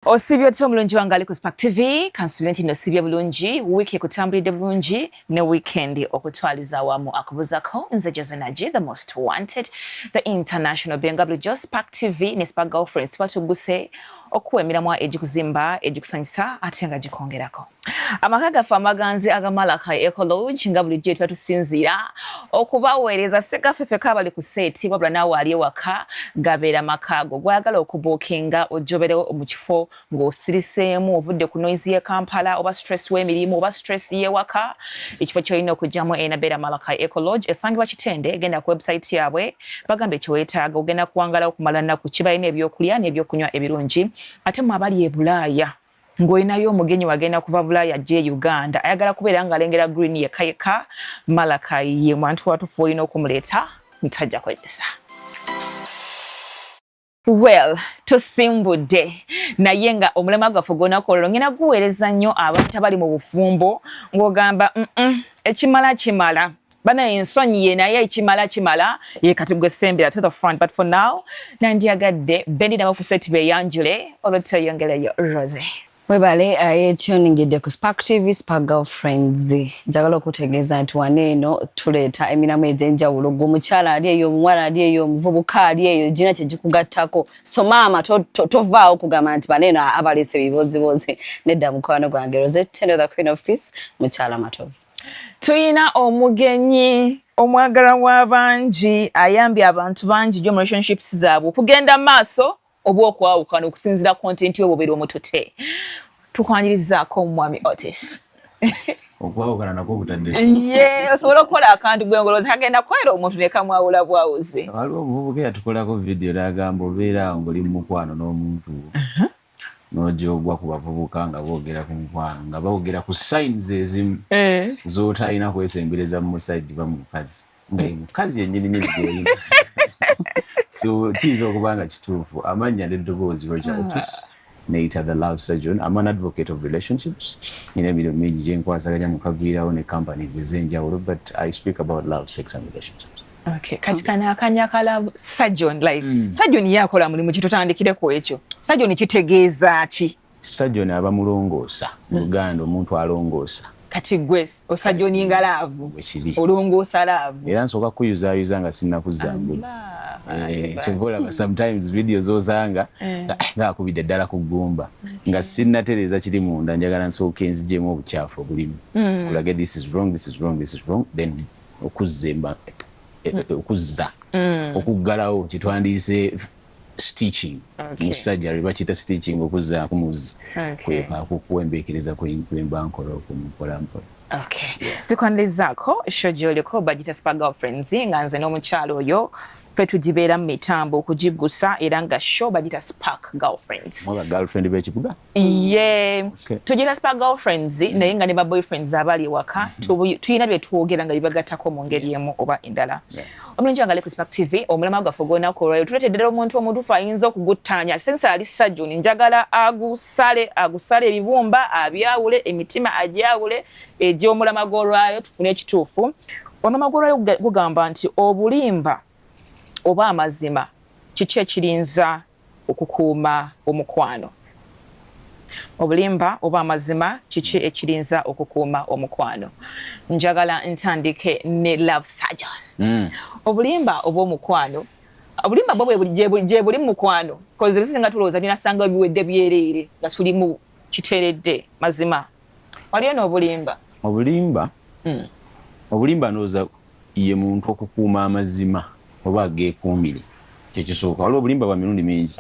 Osibyo tso mulungi wangali ku Spark TV kansubira no sibya bulungi wiki kutambulide bulungi ne weekend okutwaliza wamu akubuzako nze Josenaji the most wanted the international benga jo Spark TV ne Spark girlfriends batuguse okuwemiramwa ejikuzimba ejikusanyisa atenga jikongerako amakaga famaganzi agamalaka ecology ngabulije twatusinzira okubawereza sekafefe kabali ku seti wabula nawe ali waka gabera makago gwagala okubokinga ojoberewo mu kifo ng'osirisemu ovudde ku noise ye Kampala oba stress w'emirimu oba stress ye waka ekifo kyolina okujjamu enabeera Malaka Ecology esangibwa Kitende genda ku website yabwe bagambe kiweetaaga ogenda kuwangala okumala nnaku kibalina ebyokulya n'ebyokunywa ebirungi ate mu abali e Bulaaya ng'olinayo omugenyi wagenda kuva Bulaaya ajje Uganda ayagala kubeera ng'alengera green yekayeka Malaka ye mwantu watufu olina okumuleeta ntajja kwegesa. Well, tusimbudde naye nga omulema gwaffe gw'onakolero ngenda guweereza nnyo abantu abali mu bufumbo ng'ogamba ekimala kimala bana ensonyi ye naye ekimala ye kati gwe sembera to the front but for now nandyagadde bendi n'abafuseti beyanjule olweteyongerayo Rose. Webale ekyo ningidde ku Spark TV Spark girlfriends njagala okutegeeza nti waneeno tuleeta emiramu egy'enjawulo g'omukyala ali eyo omuwala ali eyo omuvubuka ali eyo gina kye gikugattako so maama tovaawo kugamba nti baneeno abaleese bibozibozi nedda mukwano gwange Rose Tendo the Queen of Peace mukyala matovu. Tuyina omugenyi omwagala w'abangi ayambye abantu bangi gyo mu relationships zaabwe okugenda maaso oba okwawukana okusinziira content y'obubiri omutute tukwanirizaako omwami Otis. Okwawukana nako kutadde. Ye osobola okukola akantu gwengolozi kagenda kwera omuntu ne kamwawula bwawuze. Waliwo omuvubuka yatukolako video n'agamba obeera ng'oli mu mukwano n'omuntu n'ojogwa ku bavubuka nga boogera ku mukwano nga boogera ku signs ezimu z'otalina kwesembereza mu musajja ba mu mukazi nga mukazi yennyini n'ebigoyina. So kiyinza okuba nga kituufu amannya n'eddoboozi Roger Otis neeyita the love surgeon. I'm an advocate of relationships in emirimu mingi gye nkwasaganya mu kagwirawo ne companies ez'enjawulo but I speak about love, sex and relationships. Okay, kati kana akanya kala surgeon like surgeon yakola mulimu kitotandikireko ekyo surgeon kitegeeza ki? Surgeon aba mulongoosa mu Uganda omuntu alongoosa kati gwe osajoni ngalaavu olongoosa laavu era nsooka kuyuzaayuza nga sinnakuzambula kivola sometimes videos ozanga nga akubidde ddala ku ggumba nga sinnatereeza kiri munda njagala nsooka enzijjemu obukyafu obulimu kulage this is wrong then okuzza okuggalawo kitwandiise stitching mu surgery bakiyita stitching okuzza kumuzi kuwembeekereza kwemba nkola okumukola mpola. Okay. Tukwanirizaako show gy'oliko bagita Spark girlfriends nga nze n'omukyalo oyo ffe tugibeera mu mitambo okugigusa era nga show bagita Spark girlfriends. Mwaba girlfriend b'ekibuga? Yeah. Tugira Spark girlfriends naye nga ne ba boyfriends abali waka tuyina bye twogera nga bibagattako mu ngeri emu oba endala. Omulungi wange ali ku Spark TV omulema gwaffe gw'onakolerayo tuleetedde omuntu omutuufu ayinza okuguttaanya sensa ali sajjuni njagala agusale ebibumba abyawule emitima agyawule egy'omulama gw'olwayo tufune ekituufu. Omulama gw'olwayo gugamba nti obulimba oba amazima kiki ekirinza okukuuma omukwano. Obulimba oba amazima kiki ekirinza okukuuma omukwano. Njagala ntandike ne love surgeon. Obulimba oba omukwano obulimba bwo gye buli mu mukwano koze bisinga tulowooza binasanga biwedde byereere nga tuli mu kiteeredde mazima waliyo n'obulimba. Obulimba ndowooza ye muntu okukuuma amazima oba geekuumire kyekisooka. Waliwo obulimba bwa mirundi mingi.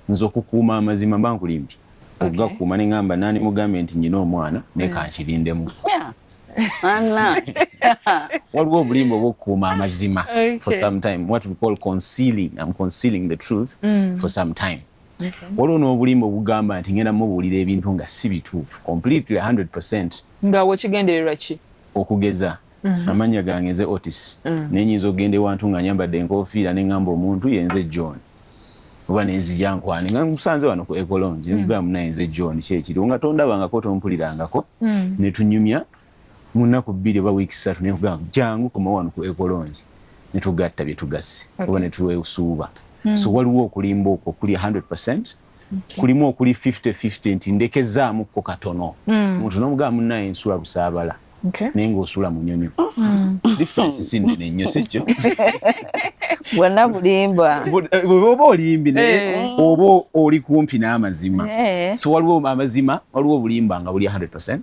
Nze okukuuma amazima mba nkulimbye okugakuuma ne ngamba nani mugambe nti nyina omwana naye kankirindemu. Waliwo obulimba obw'okukuuma amazima for some time what we call concealing. I'm concealing the truth for some time. Waliwo n'obulimba obugamba nti ngenda mubuulira ebintu nga si bituufu completely 100%. Nga wekigendererwa ki? Okugeza amanya gange nze Otis nenyinza ogenda ewantu nga nyambadde enkofiira ne ngamba omuntu yenze John oba nenzija nkwani nga musanze wano ku Ekolongi ngamba naye nze John kyekiri nga tondabangako tompulirangako ne tunyumya mu nnaku 2 oba wiiki 3 ne kugamba jangu koma wano ku Ekolongi ne tugatta bye tugasse oba ne tuweesuuba. So waliwo okulimba okwo kuli 100% kulimu okuli 50-50 nti ndekezaamuko katono omuntu n'omugamba munnaye nsula busaabala naye ng'osula mu nnyonyo difference si nnene nnyo sikyo bwonna bulimba oba olimbi naye oba oli kumpi n'amazima so waliwo amazima waliwo obulimba nga buli 100%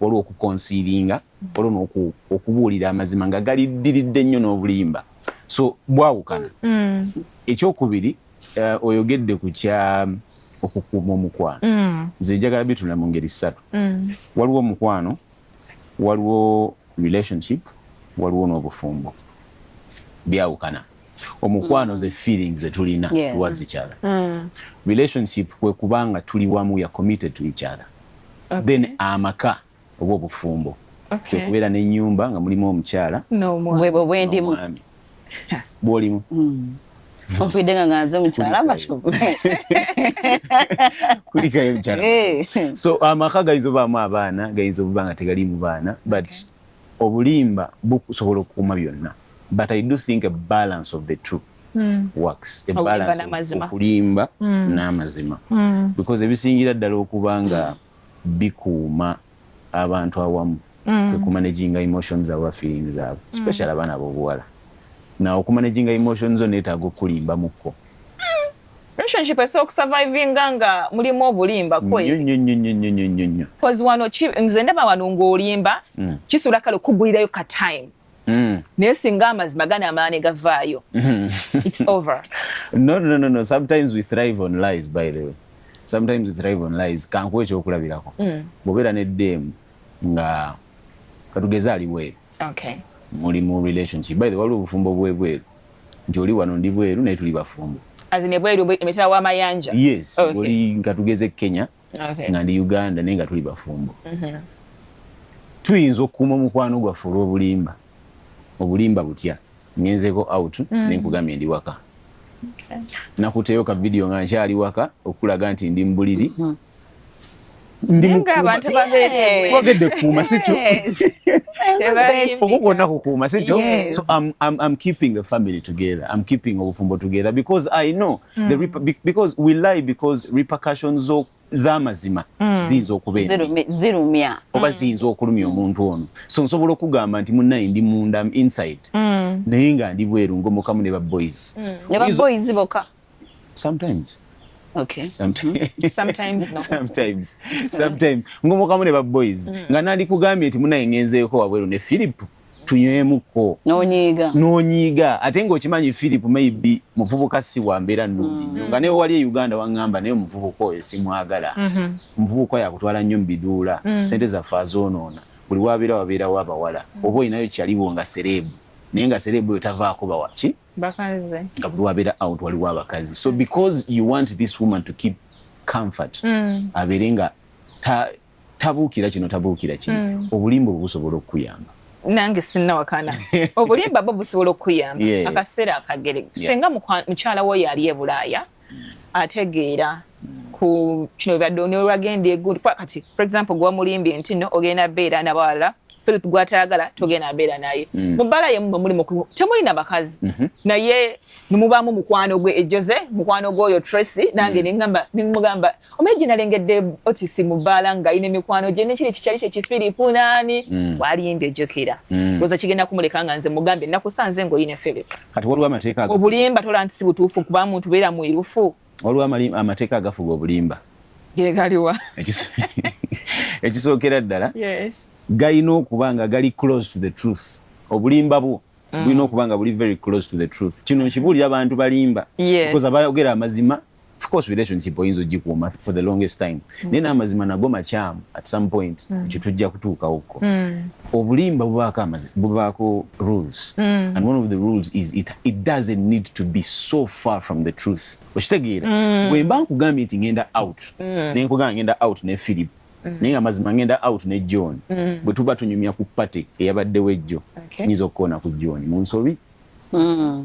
waliwo okukonsiiringa waliwo okubuulira amazima nga galiddiridde nnyo n'obulimba so bwawukana ekyokubiri oyogedde ku kya okukuuma omukwano nze njagala bitunda mu ngeri ssatu waliwo omukwano waliwo relationship waliwo n'obufumbo byawukana omukwano ze feelings zetulina towards each other relationship kwe kubanga tuli wamu we are committed to each other then amaka oba obufumbo kwe kubeera n'ennyumba nga mulimu omukyala bwebwo bwendimu bwolimu ompidde nga nganze omukyala amashubu kulikayo omukyala so amaka gayinza obaamu abaana gayinza okuba nga tegalimu baana but obulimba bukusobola okukuuma byonna but I do think a balance of the two works a balance of okulimba n'amazima because ebisingira ddala okuba nga bikuuma abantu awamu kwe kumanaginga emotions aba feelings abo especially abaana ab'obuwala na okumanaginga emotions zo neetaaga okulimba mukko relationship esobola okusurvivinga nga mulimu obulimba nnyo cause wano nze ndaba wano ng'olimba kisobola kale okugwirayo ka time naye singa amazima gana amala ne gavaayo it's over no sometimes we thrive on lies by the way sometimes we thrive on lies kankuwa ekyokulabirako bw'obeera n'eddeemu nga katugeze ali bweru muli mu relationship by the way waliwo obufumbo bwebweru nti oli wano ndi bweru naye tuli bafumbo azine bweru emitala w'amayanja yes oli nga tugeze Kenya nga ndi Uganda naye nga tuli bafumbo tuyinza okukuuma omukwano gwaffe olw'obulimba obulimba butya ngenzeko out nenkugambye ndi waka nakuteyo ka video nga nkyali waka okulaga nti ndi mbuliri abantu bagedde kuuma sikyo okukona kukuuma sikyo so I'm keeping the family together I'm keeping obufumbo together because I know because we lie because repercussions z'amazima ziyinza okubeera zirumya oba ziyinza okulumya omuntu ono so nsobola okugamba nti munnaye ndi munda inside naye nga ndi bweru ng'omukamu ne baboys boka sometimes okay sometimes ng'omukamu ne baboys nga nandi kugambye nti munnaye ngenzeeko wabweru ne Philip tunywemuko n'onyiiga ate ng'okimanyi Philip maybe muvubuka si wambeera nnungi nnyo nga naye wali e Uganda waŋŋamba naye omuvubuka oyo simwagala omuvubuka yakutwala nnyo mu biduula sente zaffe azoonoona buli wabeerawo abawala oba olinayo kyaliwo nga serebu naye nga serebu oyo tavaako bawaki bakaze nga buli wabeera out waliwo abakazi so because you want this woman to keep comfort abeere nga tabuukira kino obulimba obusobola okukuyamba nange sinnawakana obulimba bwo busobola okuyamba akaseera akagere singa mukyala wo yali e Bulaaya ategeera ku kino byadde n'olwagenda eggundi kati for example gwa mulimbye nti no ogenda beera n'abawala Philip gwatayagala togenda beera naye mubbala ye mulimu temulina bakazi naye nimubaamu mukwano gwe Jose mukwano gwoyo Tracy nange nimugamba omeje nalengedde otisi mubbala nga ine mikwano gye nekiri kikyali kye Philip nani walimbye jokera goza kigenda kumuleka nga nze mugambe nakusanze ngo ine Philip kati waliwo amateeka obulimba tola nti butuufu kuba muntu beera mwirufu waliwo amateeka agafuga obulimba galiwa ekisookera ddala galina okuba nga gali close to the truth obulimba bwo bulina okuba nga buli very close to the truth kino nkibuulira abantu balimba because abayogera amazima of course relationship oyinza ogikuuma for the longest time naye n'amazima nago makyamu at some point kitujja kutuukawokko obulimba bubaako rules and one of the rules is it doesn't need to be so far from the truth okitegeera bwe mba nkugambye nti ngenda out naye nkugamba ngenda out ne Philip naye nga mazima ngenda out ne John bwe tuba tunyumya ku party eyabaddewo ejjo nyinza okukoona ku John mu nsobi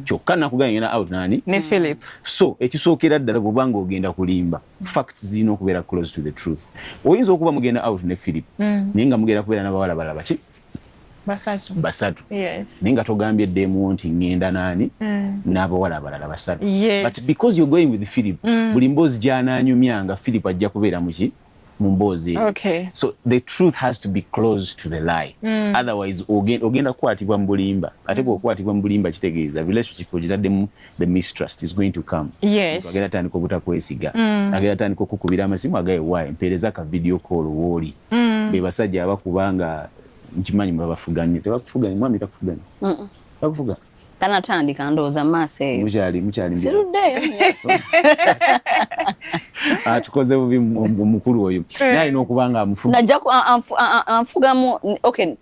kyokka nakugambye ngenda out nani ne Philip so ekisookera ddala bw'obanga ogenda kulimba facts zirina okubeera close to the truth oyinza okuba mugenda out ne Philip naye nga mugenda kubeera n'abawala balaba ki basatu Yes. naye nga togambye eddemu nti ngenda naani n'abawala abalala basatu. Yes. But because you're going with Philip, buli mboozi gy'anaanyumya nga Philip ajja kubeera muki mu mboozi eyo. Okay. So the truth has to be close to the lie. Otherwise ogenda kukwatibwa mu bulimba. Ate bw'okwatibwa mu bulimba kitegeeza relationship ogitaddemu the mistrust is going to come. Yes. Agenda tandika obutakwesiga. Agenda tandika okukubira amasimu agayewaye mpeereza ka video call wooli. Be basajja abakubanga nkimanyi babafuganye tebakufuganye mwami takufuganye. Bakufuga. Tanatandika ndowooza maaso eyo. Mukyali. Siruddeyo. Tukoze bubi mukulu oyo. Naye alina okuba nga amufuga. Najja anfugamu okay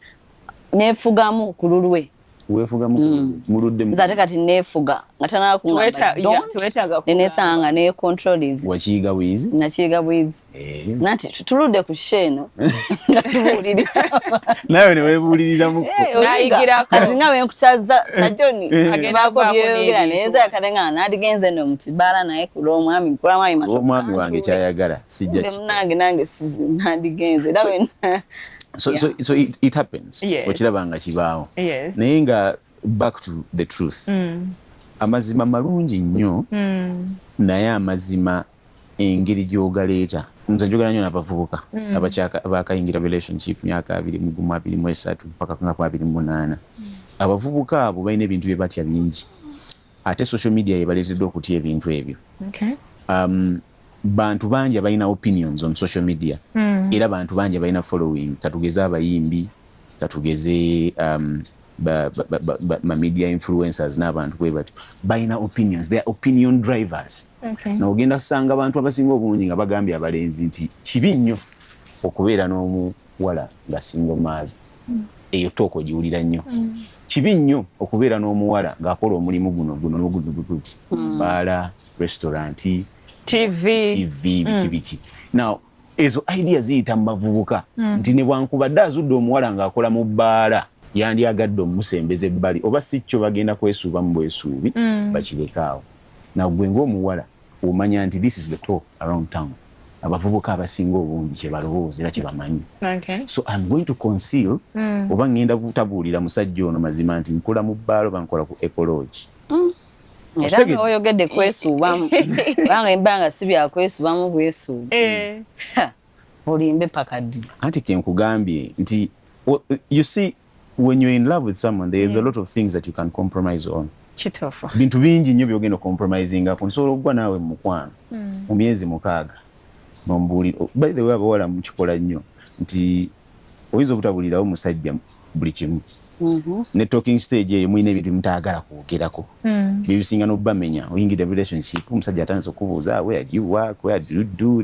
neefugamu ku lulwe. Weefuga muludde mu. Nze kati neefuga nga tanaba kungamba nenesanga ne control wakiyiga bwizi. Nakiyiga bwizi. Nati tuludde ku sheno nga tubuulirira. Nawe ne weebuuliriramu. Kati nga bwe nkusaza sajjoni baako byeyogera neza akatenga nadigenze no mutibala naye kula omwami kula mwami matoka. Omwami wange kyayagala sijja ki. Nange nadigenze dawe. So it happens. Yes. Okirabanga kibaawo. Yes. Naye nga back to the truth. Amazima malungi nnyo naye amazima engeri gy'ogaleeta. Nze njogera nnyo n'abavubuka abakayingira relationship myaka 2023 mpaka 2028. Abavubuka abo balina ebintu bye batya bingi. Ate social media yebaleeteddwa okutya ebintu ebyo. Okay. Bantu bangi balina opinions on social media. Era bantu bangi balina following. Katugeze abayimbi, katugeze media influencers n'abantu bwe batyo. Balina opinions. They are opinion drivers. Okay. Na ogenda kusanga abantu abasinga obulungi nga bagambye abalenzi nti kibi nnyo okubeera n'omuwala nga single mother. Eyo tooko giwulira nnyo. Kibi nnyo okubeera n'omuwala ng'akola omulimu guno n'ogudududu. Baala, restaurant, TV biki. Now ezo ideas ziyita mu bavubuka nti ne bwankubadde azudde omuwala ng'akola mu bbaala yandyagadde omusembeza ebbali oba si kyo bagenda kwesuuba mu bwesuubi bakireka awo. Now gwe ng'omuwala omanya nti this is the talk around town. Abavubuka abasinga obungi kye balowooza era kye bamanyi. Okay. So I'm going to conceal oba ngenda butabuulira musajja ono mazima nti nkola mu bbaala oba nkola ku ecology. Era oyogedde kwesuubamu banga embanga si bya kwesuubamu bwesuuba. Olimbe pakaddi. Anti kenkugambye nti you see when you're in love with someone there's a lot of things that you can compromise on. Kituufu. Bintu bingi nnyo byogenda compromising ako nsobola okuggwa naawe mu mukwano mu myezi 6 n'ombuulira. By the way abawala mukikola nnyo nti oyinza obutabulirawo musajja buli kimu. Ne talking stage eyo mulina ebintu mutaagala kwogerako. Bibisinga n'obamenya oyingira relationship omusajja atandise okubuuza where do you work, where do you do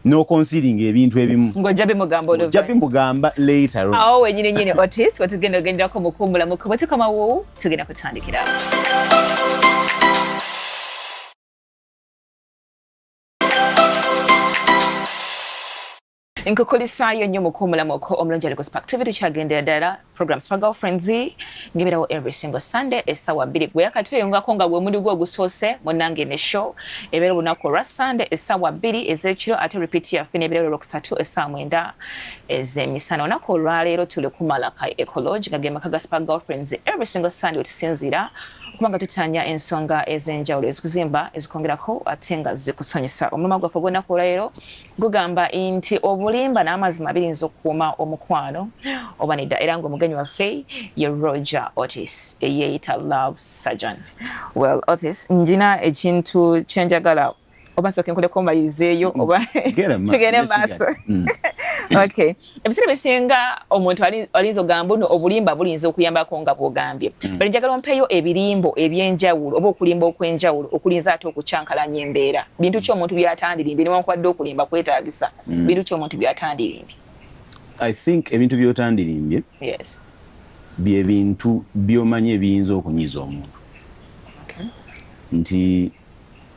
no concealing ebintu ebimu. Ng'ojja bimugamba oluvanyuma. Ojja bimugamba later on. Awo wennyini Otis wetugenda ogenderako mukumbula mukubo tukomawo tugenda kutandikira. Nkukulisaayo nnyo mukuumulamuko omulungi ali ku Sparktivity kyagendera ddala programs for girlfriends ngibirawo every single Sunday essaawa 2 gwe yakatweyongako nga gwe muli gwo ogusoose munnange ne show ebeera olunaku olwa Sunday essaawa 2 ez'ekiro ate repeat yaffe n'ebeera olwokusatu essaawa 9 ez'emisana. Olunaku olwaleero tuli kumala ka ecology nga ge maka ga Spark girlfriends every single Sunday wetusinzira okuba nga tutanya ensonga ez'enjawulo ezikuzimba ezikongerako ate nga zikusanyusa. Omuluma gwaffe ogw'ennaku olwaleero gugamba nti obulimba n'amazima birinza okukuuma omukwano oba nedda, era ng'omugenyi waffe ye Roger Otis eyeeyita Love Surgeon. Well Otis, njina ekintu kyenjagala oba nsooke nkuleko mbalirizeeyo oba tugende maaso. Okay. Ebiseera bisinga omuntu alinza ogamba no obulimba bulinza okuyambako nga bw'ogambye. Bali njagala ompeeyo ebirimbo eby'enjawulo oba okulimba okw'enjawulo okulinza ate okucyankalanya embeera. Bintu ki omuntu by'atandirimbye newankubadde okulimba kwetaagisa. Bintu ki omuntu by'atandirimbye? I think ebintu by'otandirimbye bye bintu by'omanyi ebiyinza okunyiza omuntu. Nti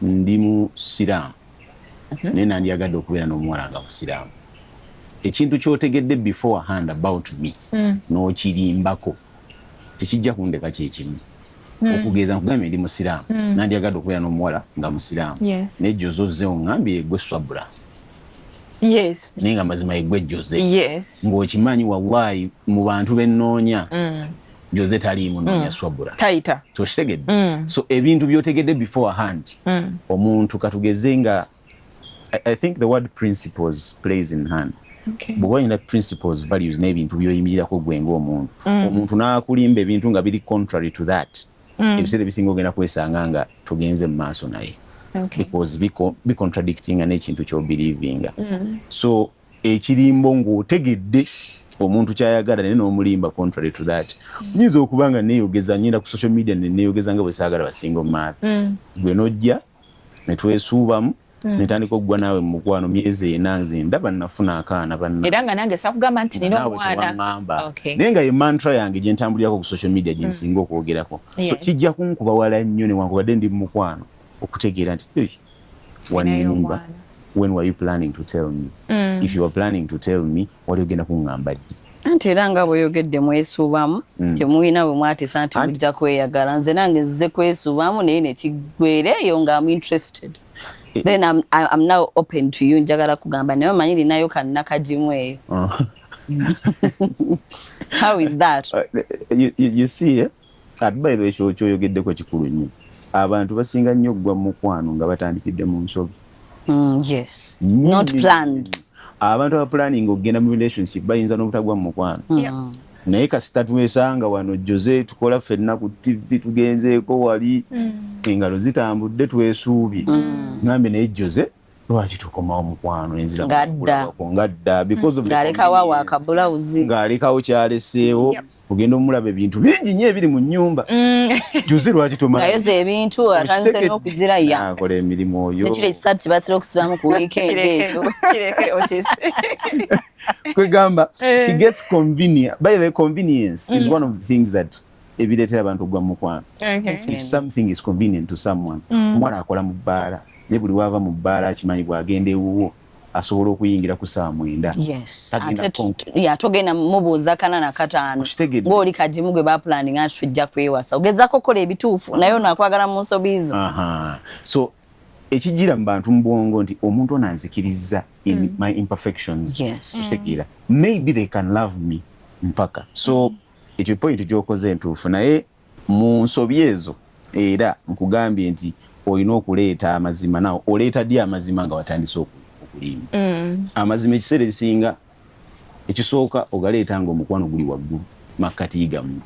ndi musiraamu naye nandyagadde okubeera n'omuwala nga musiraamu. Ekintu ky'otegedde beforehand about me n'okirimbako tekijja kundeka kyekimu. Okugeza nkugambye ndi musiraamu nandyagadde okubeera n'omuwala nga musiraamu naye jjoza ozze oŋŋambye gwe swabula Yes. Naye nga mazima egwe Jose. Yes. Ng'okimanyi wallahi mu bantu bennoonya Jose taliimu nnoonya Swabura. Taita. Tosegedde. So ebintu by'otegedde beforehand. Omuntu katugeze nga I think the word principles plays in hand. Okay. Bw'oba olina principles, values n'ebintu by'oyimirirako gwe ng'omuntu. Omuntu n'akulimba ebintu nga biri contrary to that. Ebiseera ebisinga ogenda kwesanga nga togenze mu maaso naye. Okay. Because be contradicting n'ekintu ky'obelievinga. So ekirimbo ng'otegedde omuntu kyayagala naye n'omulimba contrary to that. Nyinza okuba nga neeyogeza nyinda ku social media neeyogeza nga bwe saagala basinga omumaaso. Gwe n'ojja ne twesuubamu netandika okugwa naawe mu mukwano myezi ena nze ndaba nafuna akaana banna. Era nga nange sakugamba nti nina omwana. Naye nga ye mantra yange gye ntambulirako ku social media gye nsinga okwogerako. So kijja kunkuba wala nnyo newankubadde ndi mu mukwano okutegeera nti wannimba. When were you planning to tell me? If you were planning to tell me, wali ogenda kuŋŋamba ddi? Anti era nga bw'oyogedde mwesuubamu temulina bwe mwatisa nti mujja kweyagala. Nze nange nzize kwesuubamu naye ne kiggweereeyo nga I'm interested. Then I'm now open to you. Njagala kugamba naye omanyi linayo kannakagimu eyo. How is that? You see, by the way, kyoyogeddeko kikulu nnyo. Abantu basinga nnyo okugwa mu mukwano nga batandikidde mu nsobi. Yes. Not planned. Abantu aba planning okugenda mu relationship bayinza n'obutagwa mu mukwano. Naye kasita tuwesanga wano Jose tukola ffenna ku TV tugenzeeko wali engalo zitambudde twesuubye. Ngambe naye Jose lwaki tukomawo mukwano enzira ngadda because of ng'alekawo akabulawuzi ng'alekawo kyaleseewo ogenda omulaba ebintu bingi nnyo ebiri mu nnyumba. Jose lwaki tomala nayoza ebintu atandise n'okugira akola emirimu oyo ekiro ekisatu kibatera okusibamu ku weekend ekyo kwegamba she gets convenient. By the way, convenience is one of the things that ebireetera abantu okugwa mu mukwano. If something is convenient to someone, omwana akola mu bbaala ne buli wava mu bbaala akimanyi bw'agenda ewuwo asobola okuyingira ku saa 9. Yes. Togenda mubuuza 4 na 5 ng'oli kagimu gwe bapulaninga nti tujja kwewasa ogezaako okukola ebituufu naye onaakwagala mu nsobi zo. So ekijjira mu bantu mu bwongo nti omuntu ono anzikiriza in my imperfections. Kisekiira maybe they can love me mpaka. So ekyo point gy'okoze entuufu naye mu nsobi ezo era nkugambye nti olina okuleeta amazima nawe oleeta ddi amazima nga watandise okulimba. Amazima ekiseera ebisinga ekisooka ogaleeta nga omukwano guli waggulu makkati gamu.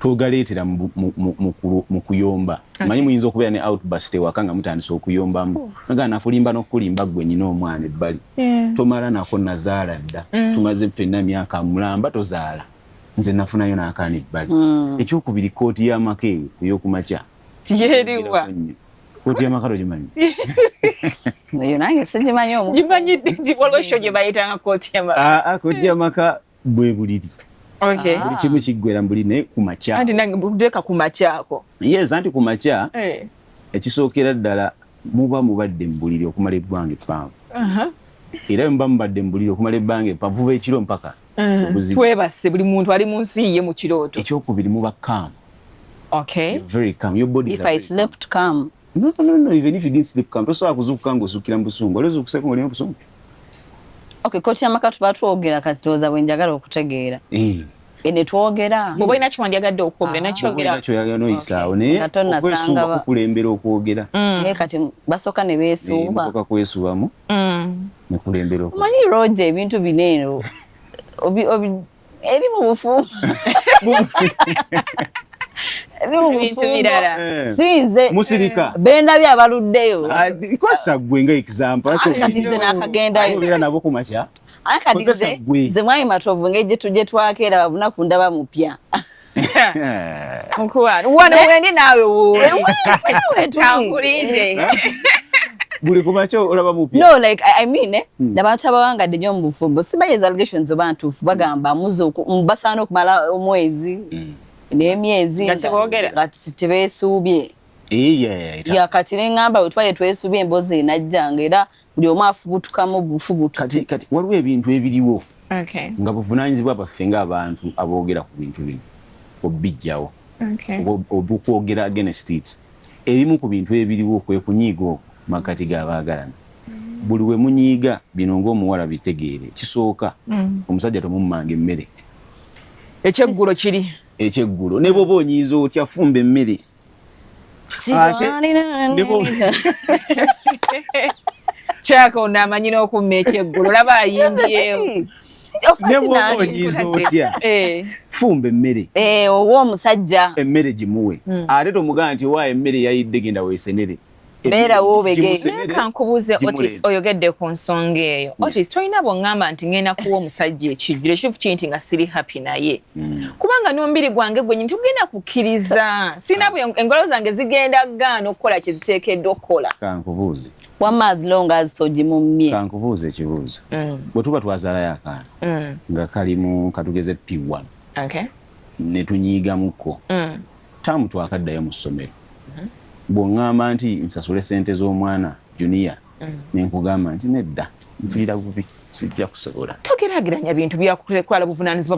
Togaleetera mu kuyomba. Manyi muyinza okubeera ne outburst ewaka nga mutandise okuyombamu nga nakulimba n'okulimba gwe nyina omwana ebbali tomala nako nazaala dda tumaze ffenna myaka mulamba tozaala nze nafunayo n'akaana ebbali. Ekyokubiri kooti y'amaka eyo ey'okumakya Yeriwa. Kooti y'amaka togimanyi? Eyo nange sigimanyi omu. Gimanyidde nti waliwo ekyo gye bayitanga kooti y'amaka. Kooti y'amaka bwe buliri. Buli kimu kiggwera mbuli naye ku makya. Anti nange mbudeka ku makyako. Yes, anti ku makya ekisookera ddala muba mubadde mu buliri okumala ebbanga eppanvu. Era muba mubadde mu buliri okumala ebbanga eppanvu vuba ekiro mpaka. Twebase buli muntu ali mu nsi ye mu kirooto. Ekyokubiri muba calm. Okay. You're very calm. Your body If I slept calm. No. Even if you didn't sleep calm, tosobola kuzuukuka ng'osuukira mu busungu. Oli ozuukuseko ng'oli mu busungu. Okay, kooti y'amaka tuba twogera kati tooza bwe njagala okutegeera. Ne twogera. Bw'oba olina kiwandyagadde okwogera nakyogera. Nakyoyagala n'oyisaawo naye okwesuuba kukulembera okwogera. Naye kati basooka ne beesuuba. Basooka kwesuubamu ne kulembera okwogera. Omanyi Roger ebintu bino eno eri mu bufumbo. Sinze musirika bendabye abaluddeyo kosa gwe nga example kati nze n'akagendayo era nabo ku makya kati nze mwami matovu ng'ejje tujje twakeera babunaku ndaba mupya mukwano wano wendi naawe wetuliinde buli ku makya olaba mupya. No, like I mean abantu abawangadde nnyo mu bufumbo sibaye allegations oba ntuufu bagamba basaana okumala omwezi n'emyezi nga tebeesuubye. Kati n'eŋŋamba bwe twali twesuubye emboozi enajjanga era buli omu afubutukamu bufubutu. Kati waliwo ebintu ebiriwo nga buvunaanyizibwa baffe ng'abantu aboogera ku bintu bino obbijjawo okwogera against it. Ebimu ku bintu ebiriwo kwe kunyiiga okwo makkati g'abaagalana. buli we munyiiga bino ng'omuwala bitegeere kisooka omusajja tomumanga emmere ekyeggulo kiri ekyeggulo ne bwoba onyiiza otya fumba emmere kyaka ono amanyi n'okumma ekyeggulo laba ayimbyewo ne bwoba onyiiza otya fumba emmere owa omusajja emmere gimuwe ate tomugamba nti owaayo emmere yayidde genda weesenere beera woobege kankubuuze Otis oyogedde ku nsonga eyo Otis tolina bw'oŋŋamba nti ngenda kuwa omusajja ekijjulo ekifu kiri nti nga siri happy naye kubanga n'omubiri gwange gwennyini tugenda kukkiriza sirina engalo zange zigenda gaana okukola kye ziteekeddwa okukola kankubuuze wamma as long as togimumye kankubuuze ekibuuzo bwe tuba twazaalayo akaana nga kalimu katugeze P1 ne tunyiigamukko taamu twakaddayo mu ssomero bw'oŋŋamba nti nsasule ssente z'omwana junior ne nkugamba nti nedda mpulira bubi sijja kusobola togeraageranya bintu byakukwala buvunaanyizibwa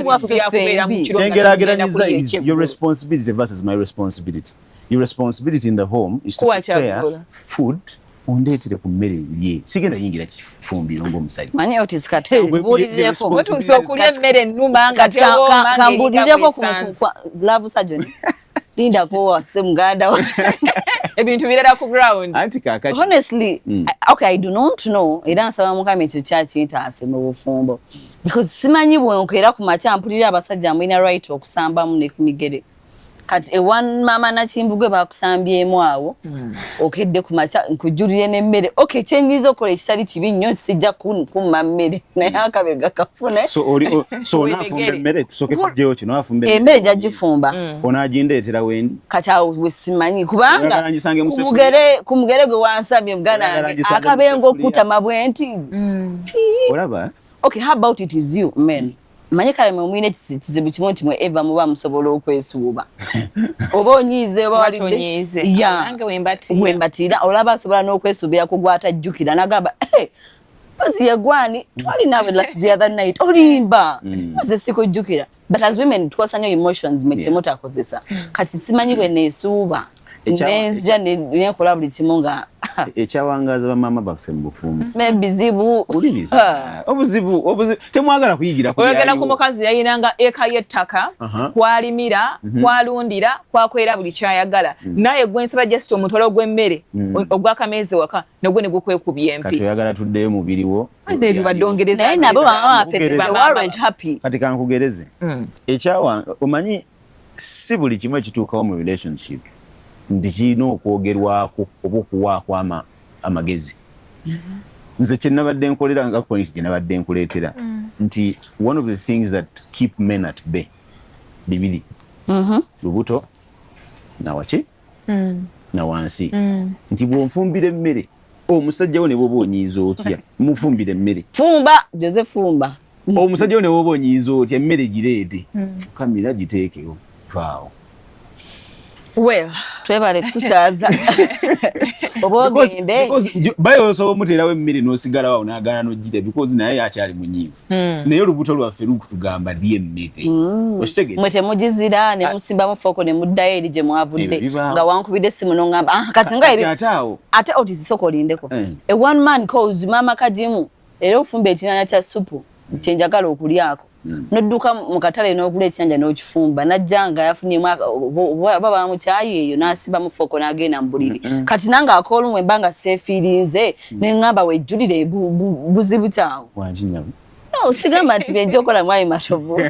bwakyengeraageranyiza is your responsibility versus my responsibility. Your responsibility in the home is to prepare food ondeetere ku mmere ye sigenda yingira kifumbiro ng'omusajja mani Otis kate mbuulireko otuuse okulya emmere ennuma nga kambuulireko ku love surgeon linda ko wase muganda ebintu birera ku ground anti kakati honestly okay I do not know era nsaba mukama ekyo kyakiyitaase mu bufumbo because simanyi bwonkeera ku makya mpulira abasajja mulina right okusambamu ne ku migere kati one mama nakimbugwe bakusambyemu awo okedde ku makya nkujulire n'emmere okay kyenyiza okola ekitali kibi nnyo sijja kumma mmere naye akabega kafune so onaafumba emmere tusooke tujjeyo kino afumba emmere jagifumba onaagindeetera wendi kati awo wesimanyi kubanga ku mugere gwe wansabye muganda akabengo okutama bwenti olaba okay how about it is you men manye kale mwine kizibu kimwe nti mwe eva muba musobola okwesuuba oba onyiize oba walidde wembatira olaba asobola n'okwesuubira ku gwatajjukira nagamba Pazi ya gwani twali nawe last the other night olimba maze sikujjukira but as women twasa nyo emotions mekemota akozesa kati simanyi bwe nesuuba nenzija ne kola buli kimu nga ekyawangaza bamama baffe mu bufumbo bizibu obuzibu temwagala kuyigira ku oyogera ku mukazi yayinanga eka y'ettaka kwalimira kwalundira kwakwera buli kyayagala naye gwensaba just omutolo gw'emmere ogwakameezi waka nagwe ne gukwekubya empi kati oyagala tuddeyo mubiriwo ebyo badongereza naye nabo baba baffe they weren't happy kati kankugereze ekyawa omanyi si buli kimu ekituukawo mu relationship ndi kino okwogerwako oba okuwaako amagezi nze kye nabadde nkolera nga point gye nabadde nkuleetera nti one of the things that keep men at bay bibiri lubuto nawaki na wansi nti bw'onfumbira emmere omusajja wo ne bwoba onyiiza otya mufumbire emmere fumba Joseph fumba omusajja wo ne bwoba onyiiza otya emmere gireete fukamira giteekewo vaawo well twebale kukyaza obogende bayo so omuterawo emmere n'osigalawo n'agaana n'ogire because naye akyali munyiivu naye olubuto lwaffe lukutugamba lye emmere okitegeera mwe temugizira ne musimbamu foko ne muddayo eri gye mwavudde nga wankubidde essimu n'ongamba kati nga ate otizisoko olindeko a one man cause mama kajimu era ofumba ekinyanya kya supu kyenjagala okulyako nodduka mu katale n'ogula ekiyanja n'okifumba najjanga yafunyeemu baba mukyayi eyo n'asiba mu foko n'agenda mu buliri kati nange akoolumwe embanga seefiirinze ne ŋŋamba wejjulire buzibu kyawo osigamba nti byenja okola mwayi matovu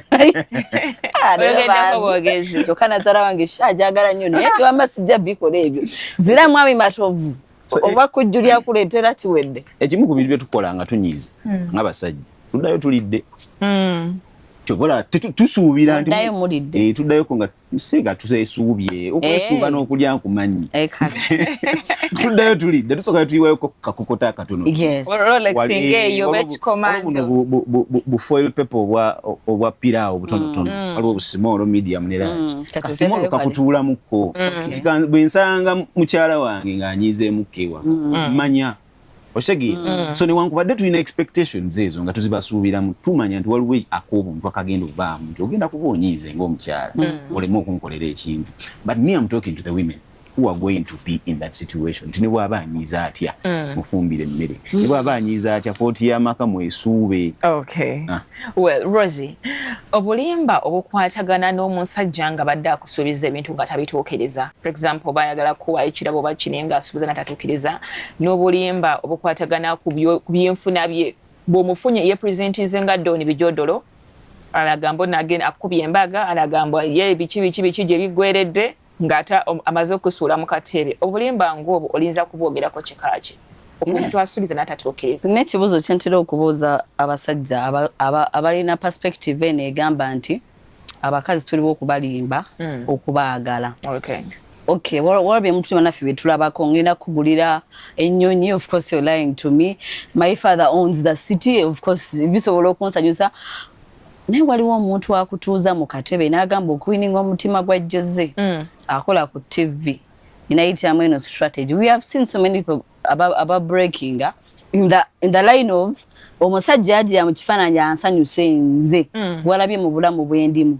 kyokka nazaala wange shaajagala nnyo naye tiwamba sijja bikola ebyo zira mwami matovu oba kujjulya kuleetera kiwedde ekimu ku bintu bye tukola nga tunyiize ng'abasajja tuddayo tulidde kyokola tusuubira nti tuddayo ko nga singa tuseesuubye okwesuuba n'okulya nkumanyi tuddayo tulidde tusooka tuyiwayo kakokota akatono bufoil pepe obwa piraawo butonotono waliwo obusimoolo medium ne large kasimoolo kakutuulamukko bwe nsanga mukyala wange ng'anyiizeemukko ewa manya oshegi so ne wankubadde tulina expectations ezo nga tuzibasuubiramu tumanya nti waliwo ak'obuntu akagenda obaamu nti ogenda kuba onyiize ng'omukyala oleme okunkolera ekintu but me I'm talking to the women who are going to be in that situation. Tini bwaba anyiza atya mufumbire emmere. Ni bwaba anyiza atya kooti y'amaka mwesuube. Okay. Well, Rosie, obulimba obukwatagana n'omusajja nga badde akusuubiza ebintu nga tabituukiriza. For example, bayagala kuwa ekirabo bakine nga asuubiza natatuukiriza. N'obulimba obukwatagana ku byenfuna bye bw'omufunye yepresentize nga Doni Bijodolo. Alagamba nagenda akubye embaga, alagamba ye biki gye bigweredde ngata amaze okusuula mu katebe. Obulimba ng'obwo olinza kubwogerako kikaaki. Omuntu asuubiza natatuukiriza. N'ekibuuzo kye ntera okubuuza abasajja abalina perspective eno egamba nti abakazi tuliwo okubalimba okubaagala. Okay, walabye mutu banaffe betulabako ngenda kugulira ennyonyi. Of course you're lying to me. My father owns the city. Of course bisobola okunsanyusa. Naye waliwo omuntu akutuuza mu katebe n'agamba okuwininga omutima gwa Jose akola ku TV. Inayitamu eno strategy. We have seen so many people about breaking in the line of omusajja ajja mu kifaananyi ansanyuse nze walabye mu bulamu bwendimu.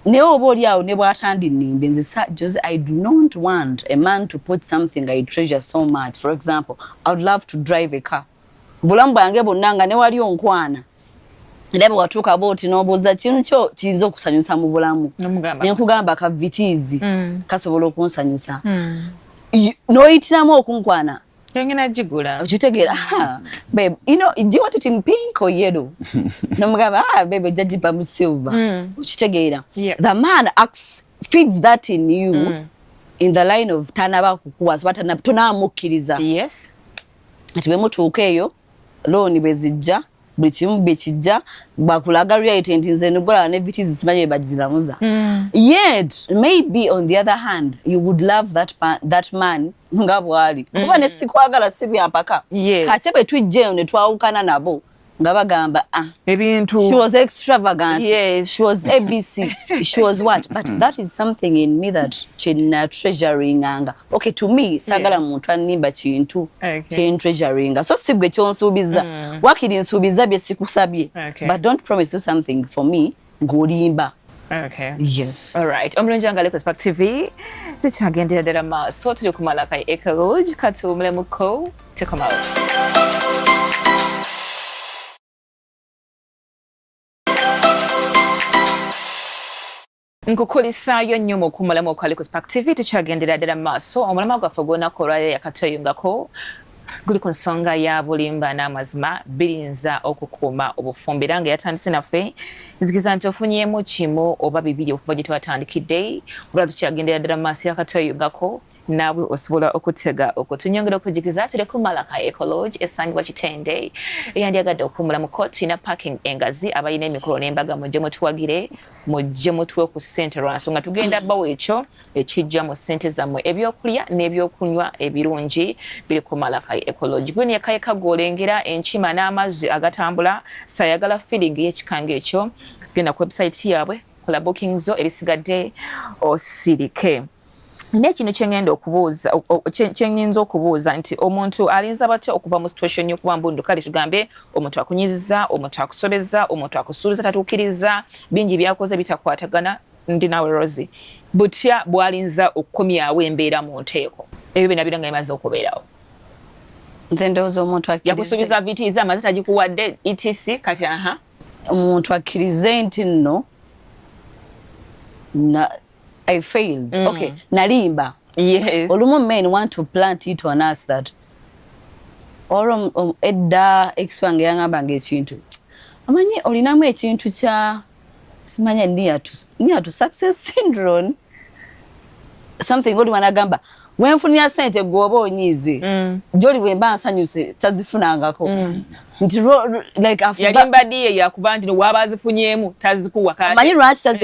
Naye oba oli awo ne bw'atandinimbe nze Jose, I do not want a man to put something I treasure so much. For example, I would love to drive a car. Bulamu bwange bwonna nga ne wali onkwana. Era bwe watuuka booti n'obuuza kintu kyo kiyinza okusanyusa mu bulamu. Ne nkugamba kavitiizi kasobola okunsanyusa. N'oyitiramu okunkwana. Yongera jigula. Okitegeera. Babe, you know, do you want it in pink or yellow? N'omugamba, babe, jajipa mu silver. Okitegeera. The man feeds that in you in the line of tanaba kukuwa so tunaamukkiriza. Yes. Ati bwe mutuuka eyo looni bwe zijja buli kimu bye kijja bakulaga reality nti nze nugula ne vitizi simanye bajiramuza. Yet maybe on the other hand you would love that man nga bwali kuba ne sikwagala sibya mpaka kate bwe tujje ne twawukana nabo nga bagamba ebintu she was extravagant. Yes, she was ABC. She was what? But that is something in me that china treasuring anga. Okay, to me sagala muntu animba kintu chen treasuring. So sibwe kyonsubiza wakiri nsubiza bye sikusabye. But don't promise you something for me ngolimba. Okay. Yes. All right. Omulungi angale ku Spark TV. Tukyagendera ddala maaso tuli kumala kai Ekoloj katumule muko tekomawo. Nkukulisaayo nnyo mu kumulamu okwali ku Spark TV tukyagendera ddala maaso omulama gwaffe gw'olunaku olwaleero yakatoyungako guli ku nsonga ya bulimba n'amazima birinza okukuuma obufumbira nga yatandise naffe nzikiza nti ofunyemu kimu oba bibiri okuva gye twatandikidde olwa tukyagendera ddala maaso yakatoyungako nawe osobola okutega okutunyongera okujikiza tiri kumala ka Ekoloj esangibwa Kitende eyandyagadde okuwumula mu kooti na parking engazi abalina emikolo n'embaga mujje mutuwagire mujje mutuwe ku ssente lwa nsonga tugenda bawo ekyo ekijja mu ssente zammwe ebyokulya n'ebyokunywa ebirungi biri kumala ka Ekoloj gwini yakayeka gwolengera enkima n'amazzi agatambula sayagala feeling y'ekikanga ekyo genda ku website yaabwe kola booking zo ebisigadde osirike. Nekino kyengenda okubuuza kyennyinza okubuuza nti omuntu alinza batya okuva mu situation y'okuba mbundu kale tugambe omuntu akunyiziza omuntu akusobeza omuntu akusuubiza tatuukiriza bingi byakoze bitakwatagana ndi nawe Rosie butya bwalinza okukomyawo embeera mu nteeko ebyo binabira nga bimaze okubeerawo nze ndowooza omuntu akkirize yakusuubiza vitiiza amaze tagikuwadde etc kati omuntu akkirize nti nno I failed. Okay, nalimba. Yes. Olumu men want to plant it on us that or edda expange yangamba ng'ekintu. Amanyi olinamu ekintu kya simanya near to success syndrome. Something oli wanagamba wenfunia sente gwoba onyize. Joli bwemba nsanyuse tazifunangako. Nti like yalimba diye yakuba nti wabazifunyemu tazikuwa kale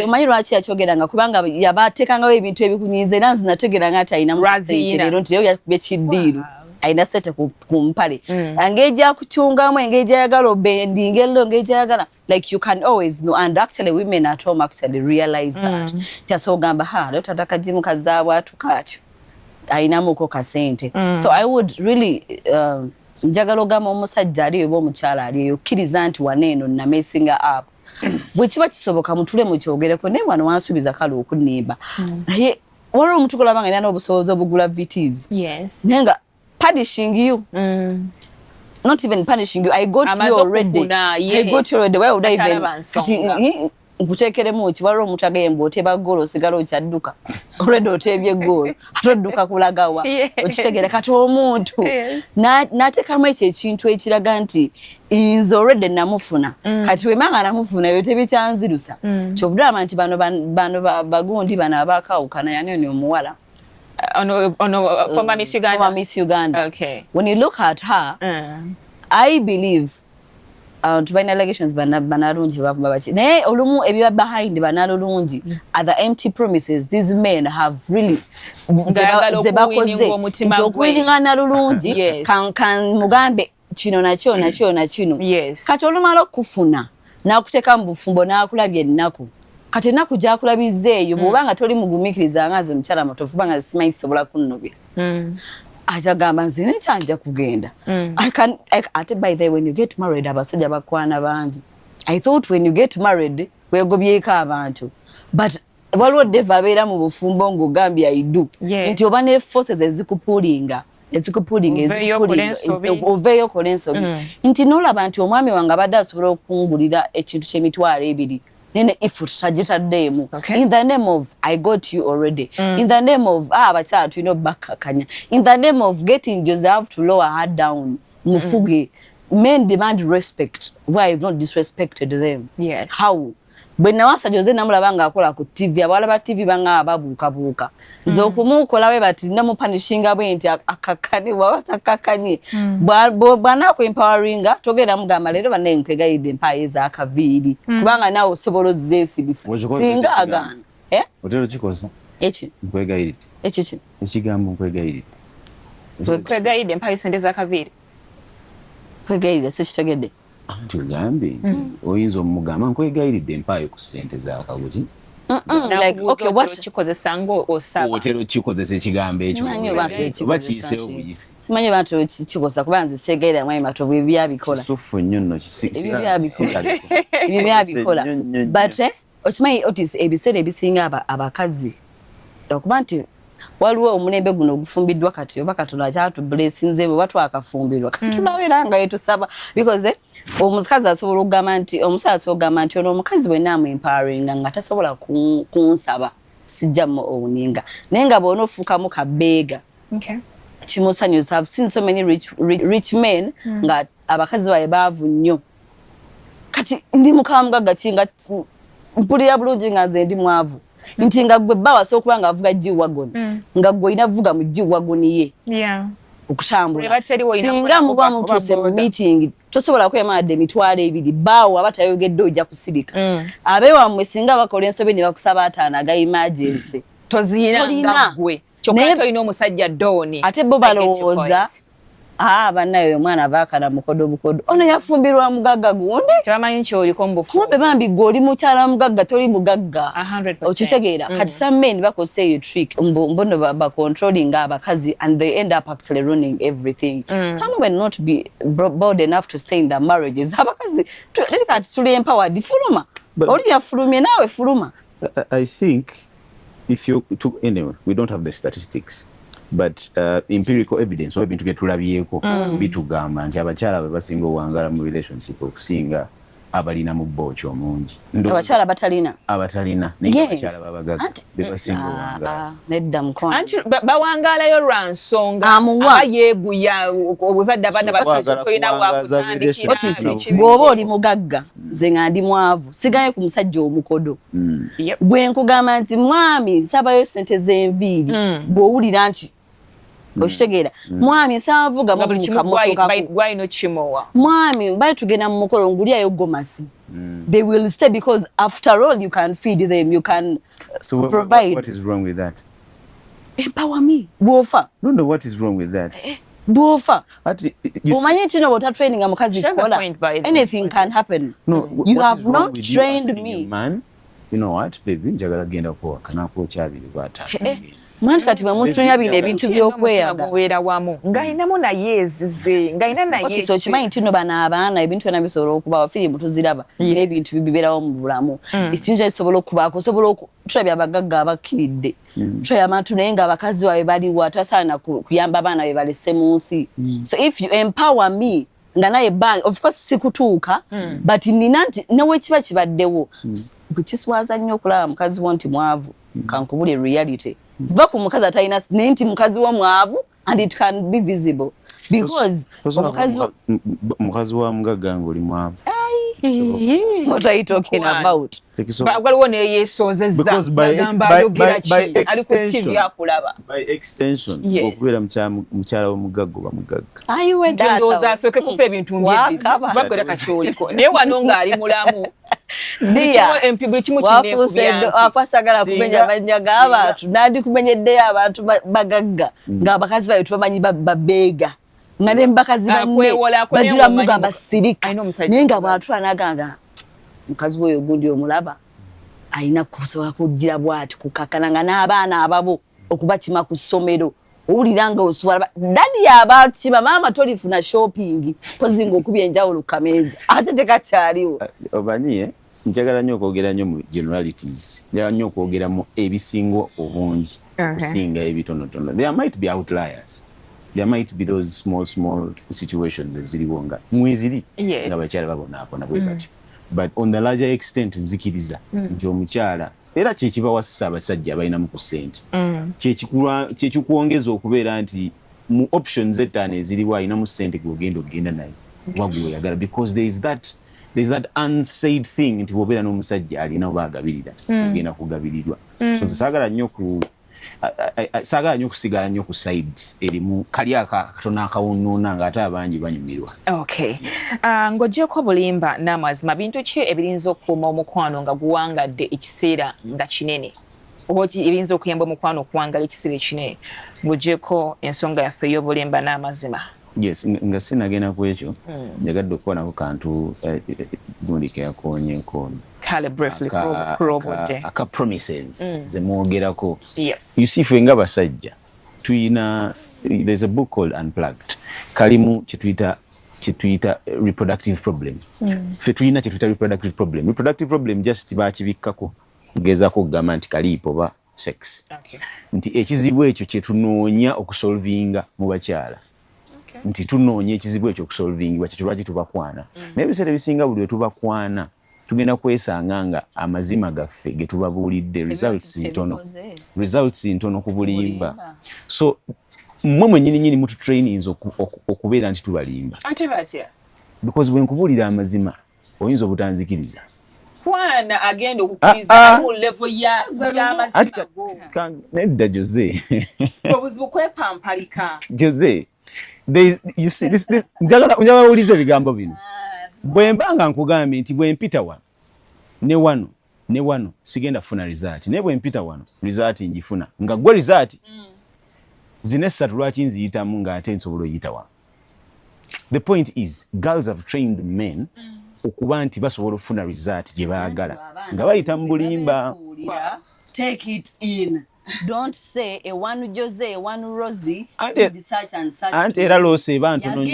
manyi lwaki yakyogeranga kubanga yabateekangawo ebintu ebikunyiza era nzi nategeranga ati ayinamu sente leero nti leero yakubye kiddiiru ayina sente ku mpale engeri akutyungamu engeri ayagala obending engeri ayagala like you can always know and actually women at home actually realize that kyaso ogamba leero tatakajimu kazaabwe atuka atyo ayinamuko kasente so I would really njagala ogamba omusajja aliyo oba omukyala aliyo okkiriza nti waneeno namesinga up bwe kiba kisoboka mutule mukyogereko naye wano wansuubiza kale okunimba naye waliwo omuntu kulaba nga alina obusobozi obugula VTs. Yes. Nenga punishing you. Not even punishing you. I got you already. I got you already. Why would I even? Nkutekeremu ki waliwo omuntu agayemba oteba golo sigala okyadduka. Already otebye golo. Atodduka kulagawa. Okitegere kati omuntu. N'ateekamu ekyo ekintu ekiraga nti is already namufuna. Kati wemanga namufuna yo tebikyanzirusa. Kyovudama nti bano bagundi bano abakawukana yani omuwala. Former Miss Uganda. Former Miss Uganda. Okay. When you look at her, I believe to bina allegations banalungi bavuma bachi. Naye olumu ebiba behind banalungi are the empty promises these men have really zebakoze. Okwininga nalungi kan mugambe kino nakyo. Yes. Kati olumala okufuna nakuteka mu bufumbo nakulabye ennaku. Kati ennaku gyakulabizeeyo bw'obanga toli mugumikiriza ngaze mukyala mutofu banga simanyi kisobola kunnobya. Ajagamba nze nekyanja kugenda. Ate by the way when you get married abasajja bakwana bangi. I thought when you get married wegobyeko abantu. But waliwo deva abeera mu bufumbo ng'ogambye I do. Nti oba ne forces ezikupulinga. Oveeyo kola ensobi. Nti n'olaba nti omwami wange abadde asobola okungulira ekintu ky'emitwalo 2. Nene ifu tutagitaddemu. In the name of I got you already. In the name of abakyala tulina bakkakanya. In the name of getting Joseph to lower her down. Mufuge. Men demand respect. Why have not disrespected them? Yes. How? Bwe nawasa Jose namulaba nga akola ku TV abawala ba TV banga ababuukabuuka. Nze okumukola we bati namupanishinga bwe nti akakane wawasa kakanye. Bwana empoweringa togenda mugamba leero banne nkwegayidde empaye za kaviiri. Kubanga nawe osobola ozzeesibisa. Singa agana. Otero kikosa. Eki. Nkwegayidde. Eki. Ekigambo nkwegayidde. Nkwegayidde empaye sente za kaviiri. Kwegayidde sikitegedde. Anti ugambe oyinza omugamba nkwegayiridde empayo ku ssente z'akaguzi. Like okay what kikozesa ngo osaba. Otero kikozesa ekigambo ekyo. Oba kiyiseewo buyisi. Simanyi bantu kikosa kuba nze seegaira mwami matovu ebyabikola. Kisufu nnyo nno ebyabikola. But okimanyi Otis ebiseera ebisinga abakazi okuba nti waliwo omulembe guno ogufumbiddwa kati oba Katonda akyatublessinze bwe batwakafumbirwa katulabera nga yetusaba because omukazi asobola okugamba nti omusala asobola okugamba nti ono omukazi bwe naamu-empoweringa nga tasobola kunsaba sijja mu owuninga naye nga bw'ona ofuukamu kabeega kimusanyusa. I've seen so many rich men nga abakazi baabwe baavu nnyo kati ndi mukamugagga kinga mpulira bulungi nga nze ndi mwavu nti nga gwe bba wasobola okuba nga avuga G-Wagon nga gwe olina vuga mu G-Wagon ye okutambula singa muba mutuuse mu meeting tosobola kwemadde emitwalo 2 baawo abatayogedde ojja kusirika abeewammwe singa bakola ensobi ne bakusaba ataano aga emergency toziyina gwe kyokka tolina omusajja dooni ate bo balowooza bannayo omwana avaakala mukodo bukodo ono yafumbirwa mugagga gundi kyamanyi nti oliko mbufu kumbe bambi gwe oli mukyala mugagga toli mugagga 100%. Okitegeera kati some men bakozesa eyo trick mbono bacontrolling abakazi and they end up actually running everything. Some will not be bold enough to stay in their marriages. Abakazi kati tuli empowered fuluma oli yafulumye naawe fuluma. I think if you took anyway we don't have the statistics but empirical evidence or ebintu byetulabyeko bitugamba nti abakyala bwe basinga owangala mu relationship okusinga abalina mu booki omungi. Abakyala abatalina naye abakyala babagagga be basinga owangala. Nedda mukono anti bawangalayo lwa nsonga aba yeeguya obuzadde abaana baffe tulina bwakutandikira. Bw'oba oli mugagga nze nga ndi mwavu sigaye ku musajja omukodo bwe nkugamba nti mwami nsabayo ssente z'enviiri bw'owulira nti okitegeera mwami nsaavuga gwalina okimowa mwami bali tugenda mu mukolo ngulyayo gomasi. They will stay because after all you can feed them, you can provide. What is wrong with that? Empower me. Bwofa. No, what is wrong with that? Bwofa. Umanyi chino wata training mukazi kola. Anything can happen. No, you have not trained me. Man, you know what, baby? Njagala genda kwa kana ko chabiri bata. Mwanti kati bwe mutunya bino ebintu by'okweyaga. Mubeera wamu. Ng'ayinamu naye ezize. Ng'ayina naye. Okay, so kimanyi nti nno bano abaana ebintu byonna bisobola okubawo firimu tuziraba n'ebintu bibeerawo mu bulamu. Ekintu kisobola okubaako osobola tulabye abagagga abakkiridde. Tulabye abantu naye ng'abakazi baabwe baliwo atasaana kuyamba abaana be balese mu nsi. So if you empower me nga naye bang of course sikutuuka but nina nti newe kiba kibaddewo bwekiswaza nnyo okulaba mukazi wo nti mwavu kankubule reality va ku mukazi atalina naye nti mukazi wo mwavu and it can be visible because mukazi wa mugagga ng'oli mwavu. What are you talking about? Waliwo neyeesozezza by extension okubeera mukyala w'omugagga oba mugagga. ndowooza asooke kufa ebintu mbyebbagwera kakyoliko naye wano ng'ali mulamu buli kimu akwasagala kumenya mannya g'abantu nandi kumenyeddeyo abantu bagagga ng'abakazi babe tubamanyi babeega nga ne mbakazi banne bajira mugamba sirika naye nga bw'atula n'agamba mukazi w'oyo gundi omulaba ayina kusobola kugira bw'ati kukakkana nga n'abaana ababo okubakima ku ssomero owulira nga osobola dadi y'abakima maama tolifuna shopping kozi ng'okubya enjawulo kameeza ate tekakyaliwo. Obanyi njagala nnyo okwogera nnyo mu generalities, njagala nnyo okwogera mu ebisinga obungi kusinga ebitonotono. There might be outliers. There might be those small situations eziriwo nga mweziri nga bakyala babonaabona bwe batyo. But on the larger extent nzikiriza nti omukyala era kyekibawasa abasajja abalinamu ku ssente kyekikuwongeza okubeera nti mu options ettaano eziriwo alinamu ssente ogenda naye wagwe oyagala because there is that unsaid thing nti bw'obeera n'omusajja alina oba agabirira ogenda kugabirirwa. So saagala nnyo kusigala nnyo ku sides erimu kali akatono akawunuuna ng'ate abangi banyumirwa. Okay. Ng'oggyeko obulimba n'amazima bintu ki ebirinza okukuuma omukwano nga guwangadde ekiseera nga kinene oba ebirinza okuyamba omukwano okuwangala ekiseera ekinene ng'oggyeko ensonga yaffe ey'obulimba n'amazima? Yes, nga sinagenda ku ekyo njagadde okukoonako kantu gundi keyakoonye enkono kale briefly aka promises ze mwogerako. You see ffe nga basajja tuyina there's a book called Unplugged kalimu kyetuyita reproductive problem. Ffe tuyina kyetuyita reproductive problem just bakibikkako kugezako okugamba nti kaliipo oba sex nti ekizibu ekyo kyetunoonya okusolvinga mu bakyala nti tunoonya ekizibu ekyo okusolvingibwa kye lwaki tubakwana naye ebiseera ebisinga buli we tubakwana tugenda kwesanga nga amazima gaffe ge tubabuulidde results ntono ku bulimba. So mmwe mwennyini mututrainings okubeera nti tubalimba ate batya because bwe nkubuulira amazima oyinza obutanzikiriza kwana agenda okukkiriza ali mu level y'amazima go nedda Jose obuzibu kwepampalika Jose. You see, njagala ulize ebigambo bino bwe mbanga nkugambye nti bwe mpita wano ne wano sigenda kufuna result naye bwe mpita wano result njifuna nga gwe result zine ssatu lwaki nziyitamu ng'ate nsobola oyita wano. The point is girls have trained men okuba nti basobola okufuna result gye baagala nga bayita mu bulimba. Take it in. Don't say a one Jose, one Rosie, such and such. Ante era lose bantu no.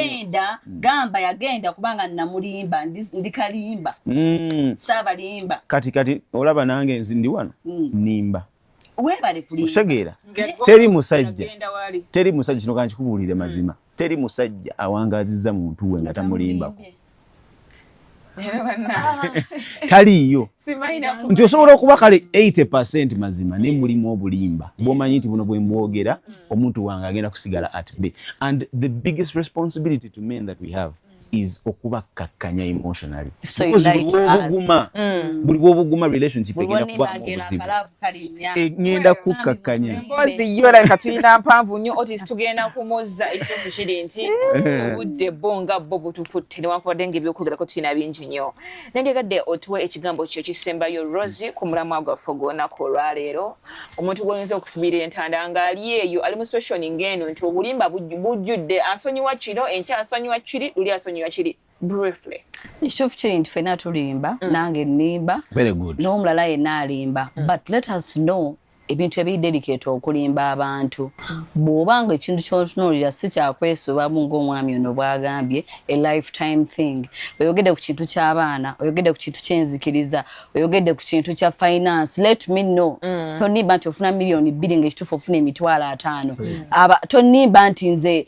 Yagenda kubanga namulimba ndikalimba. Saba limba. Kati olaba nange nzindi wano. Nimba. Webale kulimba. Ushegera. Teri musajja kino kanchi kubulire mazima. Teri musajja awangaziza muntu we nga tamulimba. Taliyo nti osobola okuba kale 80% mazima ne mulimu obulimba bw'omanyi nti buno bwe mwogera omuntu wange agenda kusigala at bay. And the biggest responsibility to men that we have is okuba kakkanya emotionally. So buli bw'obuguma relationship egenda kuba ngenda kukakkanya mpozi yo like tulina mpanvu nnyo otis tugenda kumuzza ekituufu kiri nti obudde bonga bo butukutte newankubadde ng'ebyokwogera tulina bingi nnyo nendegadde otuwe ekigambo kyo kisembayo Rosie ku mulamwa gwaffe gw'olunaku olwaleero omuntu gw'oyinza okusibira entanda ng'ali eyo ali mu situation ng'eno nti obulimba bujjudde asonyiwa kiro enkya asonyiwa kiri luli asonyiwa kiri briefly. Ekituufu kiri nti ffenna tulimba nange nnimba very good n'omulala yenna alimba but let us know ebintu ebidedicate okulimba abantu bw'obanga ekintu ky'otunuulira si kyakwesobamu ng'omwami ono bw'agambye a lifetime thing oyogedde ku kintu ky'abaana oyogedde ku kintu ky'enzikiriza oyogedde ku kintu kya finance let me know tonimba nti ofuna miliyoni 2 ng'ekituufu ofuna emitwalo 5 tonimba nti nze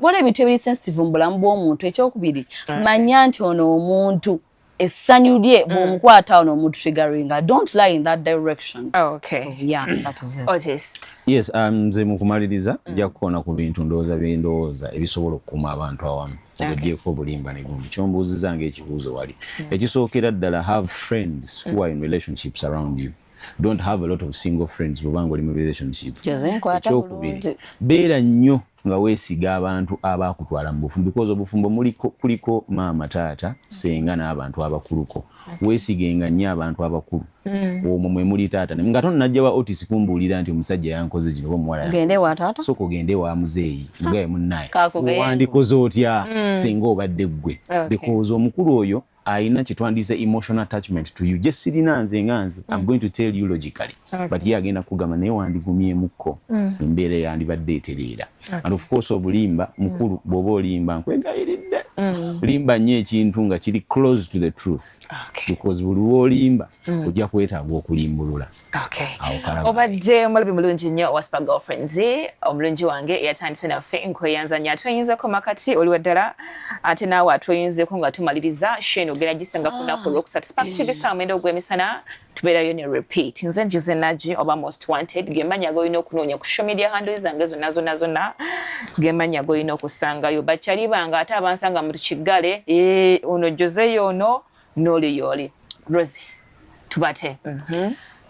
waliwo ebintu ebiri sensitive mu bulamu bw'omuntu ekyokubiri manya nti ono omuntu essanyu lye bw'omukwata ono omuntu triggeringa don't lie in that direction. Okay. So, yeah, that is it. Otis. Yes, nze mu kumaliriza nja kukoona ku bintu ndowooza ebisobola okukuma abantu awamu ogyeko obulimba ne gumu kyombuuziza ng'ekibuuzo wali ekisookera ddala have friends who are in relationships around you. Don't have a lot of single friends bw'obanga oli mu relationship. Ekyokubiri beera nnyo nga weesiga abantu abakutwala mu bufumbo because obufumbo kuliko maama taata senga n'abantu abakuluko weesigenga nnyo abantu abakulu omwo mwe muli taata nga tonnajja wa Otis kumbuulira nti omusajja yankoze kino oba omuwala gende wa taata sooka ogende wa muzeeyi mugaye munnaye wandikoze otya singa obadde ggwe because omukulu oyo ayina kitwandiise emotional attachment to you just sirina nze nganze I'm going to tell you logically but ye agenda kugamba naye wandigumyemukko embeera yandibadde etereera and of course obulimba mukulu bw'oba olimba nkwegayiridde limba nnyo ekintu nga kiri close to the truth because buli lw'olimba ojja kwetaaga okulimbulula. Obadde omulabi mulungi nnyo owa Super Girlfriends omulungi wange eyatandise naffe nkweyanzanya atweyinzeko makati oliwa ddala ate naawe atweyinzeko nga tumaliriza shane ogera gisanga ku lunaku olwokusatu Spark TV saa mwenda ogw'emisana tubeerayo ne repeat nze njuze naji oba most wanted gemanya golina okunoonya ku social media handles zange zonna gemanya golina okusangayo bakyali bange ate abansanga mu kigale ono jozeyo ono n'oli yoli Rosie tubate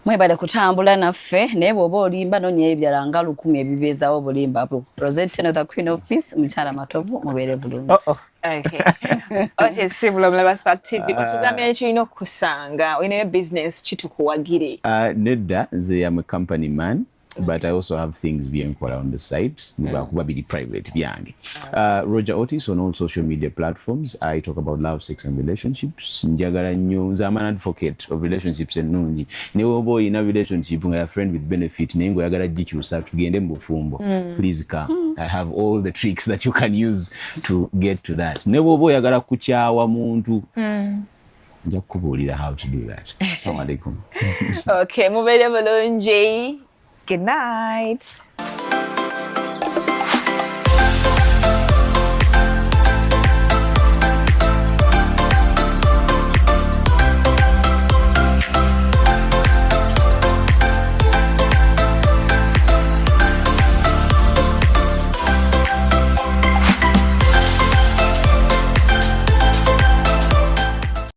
mwebale kutambula naffe naye bw'oba olimba nonyayo ebirala nga 1000 ebibeezaawo obulimba bwo Rosette the Queen of Peace mukyala matovu mubeere bulungi. Okay. Otis simula mulaba Spark TV kusugambye ekirina okusanga olinayo business kitukuwagire. Nedda nze am a company man but I also have things byenkola on the side kuba biri private byange. Roger Otis on all social media platforms. I talk about love, sex and relationships. Njagala nnyo nze am an advocate of relationships ennungi ne woba oyina relationship nga ya friend with benefit naye ng'oyagala gikyusa tugende mu bufumbo please come. I have all the tricks that you can use to get to that. Ne woba oyagala kukyawa muntu nja kukubuulira how to do that. Assalamu alaikum. Okay, mubeere bulungi. Good night.